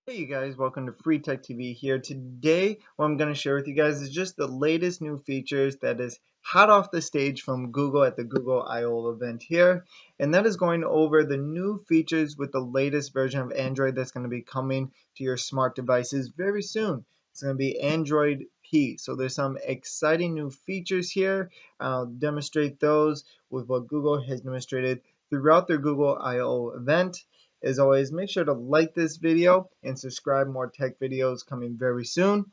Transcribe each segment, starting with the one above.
Hey you guys, welcome to Free Tech TV here. Today, what I'm going to share with you guys is just the latest new features that is hot off the stage from Google at the Google I/O event here. And that is going over the new features with the latest version of Android that's going to be coming to your smart devices very soon. It's going to be Android P. So there's some exciting new features here. I'll demonstrate those with what Google has demonstrated throughout their Google I/O event. As always, make sure to like this video and subscribe. More tech videos coming very soon.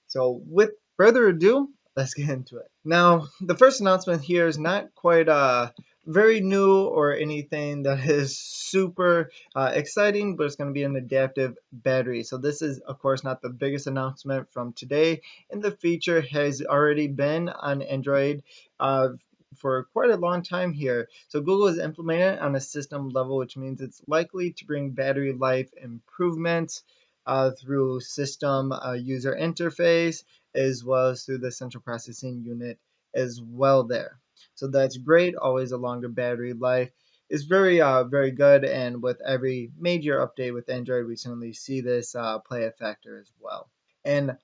So with further ado, let's get into it. Now, the first announcement here is not quite very new or anything that is super exciting, but it's going to be an adaptive battery. So this is, of course, not the biggest announcement from today, and the feature has already been on Android for quite a long time here. So Google is implementing it on a system level, which means it's likely to bring battery life improvements through system user interface as well as through the central processing unit as well there. So that's great. Always a longer battery life is very good, and with every major update with Android, we certainly see this play a factor as well. And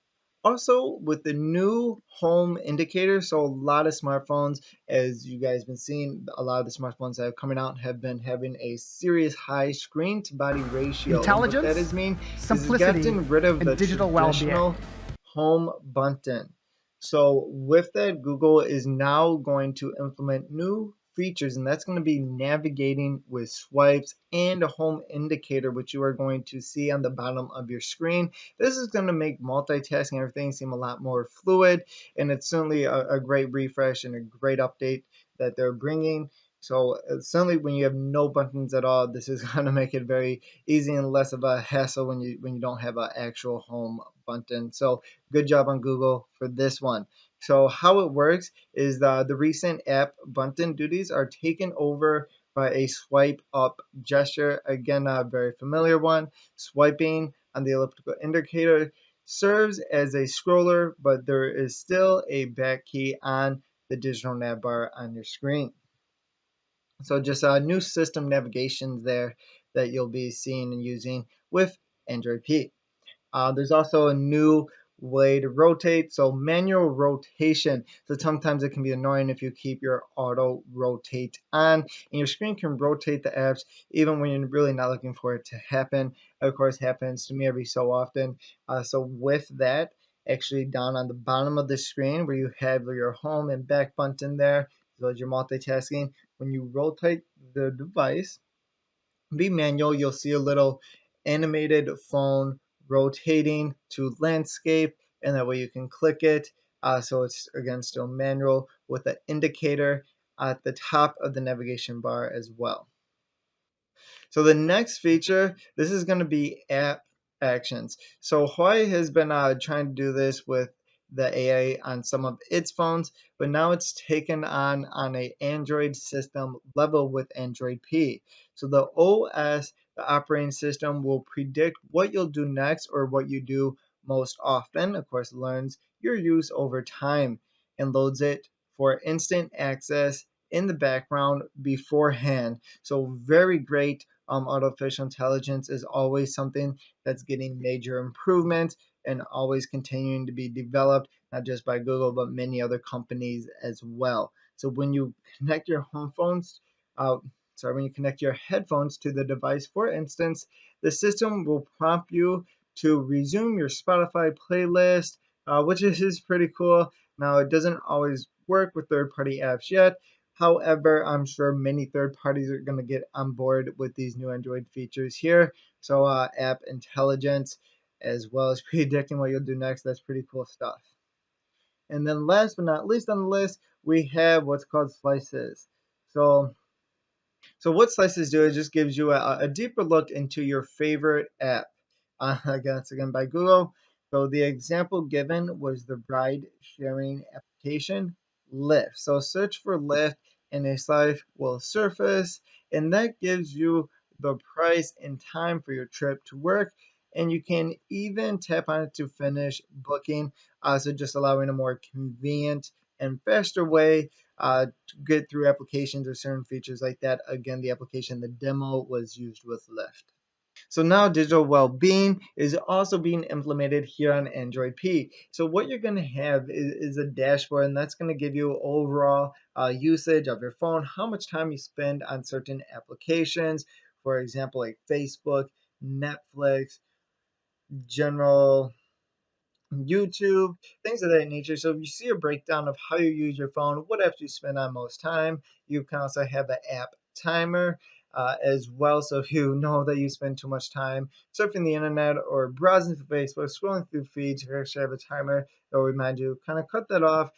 also with the new home indicator, so a lot of smartphones, as you guys been seeing, a lot of the smartphones that are coming out have been having a serious high screen to body ratio. And what that Intelligence, is mean is it's simplicity, gotten rid of the and digital well-being. traditional home button. So with that, Google is now going to implement new features, and that's going to be navigating with swipes and a home indicator, which you are going to see on the bottom of your screen. This is going to make multitasking everything seem a lot more fluid, and it's certainly a great refresh and a great update that they're bringing. So certainly when you have no buttons at all, this is going to make it very easy and less of a hassle when you don't have an actual home button. So good job on Google for this one. So how it works is the recent app button duties are taken over by a swipe up gesture. Again, a very familiar one. Swiping on the elliptical indicator serves as a scroller, but there is still a back key on the digital nav bar on your screen. So just new system navigations there that you'll be seeing and using with Android P. There's also a new way to rotate, so manual rotation. So sometimes it can be annoying if you keep your auto rotate on, and your screen can rotate the apps even when you're really not looking for it to happen. Of course, happens to me every so often. So with that, actually down on the bottom of the screen where you have your home and back button there, so as you're multitasking, when you rotate the device, be manual, you'll see a little animated phone rotating to landscape, and that way you can click it. So it's again still manual with an indicator at the top of the navigation bar as well. So the next feature, this is going to be app actions. So Huawei has been trying to do this with the AI on some of its phones, but now it's taken on a Android system level with Android P. So the OS, the operating system, will predict what you'll do next or what you do most often. Of course, learns your use over time and loads it for instant access in the background beforehand. So very great. Artificial intelligence is always something that's getting major improvement and always continuing to be developed, not just by Google, but many other companies as well. So when you connect your home phones, uh, when you connect your headphones to the device, for instance, the system will prompt you to resume your Spotify playlist, which is pretty cool. Now, it doesn't always work with third-party apps yet. However, I'm sure many third parties are going to get on board with these new Android features here. So, app intelligence, as well as predicting what you'll do next, that's pretty cool stuff. And then last but not least on the list, we have what's called slices. So, so what slices do is just gives you a deeper look into your favorite app. Again, it's again by Google. So the example given was the ride sharing application Lyft. So search for Lyft and a slide will surface, and that gives you the price and time for your trip to work. And you can even tap on it to finish booking. So just allowing a more convenient and faster way to get through applications or certain features like that. Again, the application, the demo was used with Lyft. So now digital well-being is also being implemented here on Android P. So what you're going to have is a dashboard, and that's going to give you overall usage of your phone, how much time you spend on certain applications, for example, like Facebook, Netflix, general YouTube, things of that nature. So if you see a breakdown of how you use your phone, what apps you spend on most time, you can also have an app timer as well. So if you know that you spend too much time surfing the internet or browsing through Facebook, scrolling through feeds, you actually have a timer that will remind you, kind of cut that off,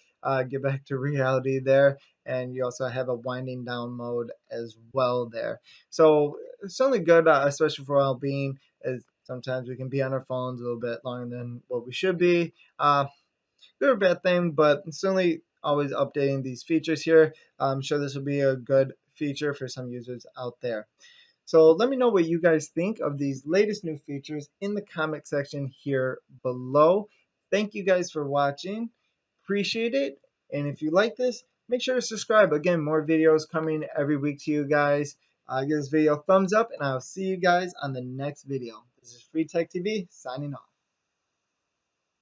get back to reality there. And you also have a winding down mode as well there. So it's certainly good, especially for well-being, as sometimes we can be on our phones a little bit longer than what we should be. Good or bad thing, but certainly always updating these features here. I'm sure this will be a good feature for some users out there. So let me know what you guys think of these latest new features in the comment section here below. Thank you guys for watching. Appreciate it. And if you like this, make sure to subscribe. Again, more videos coming every week to you guys. Give this video a thumbs up, and I'll see you guys on the next video. This is Free Tech TV signing off.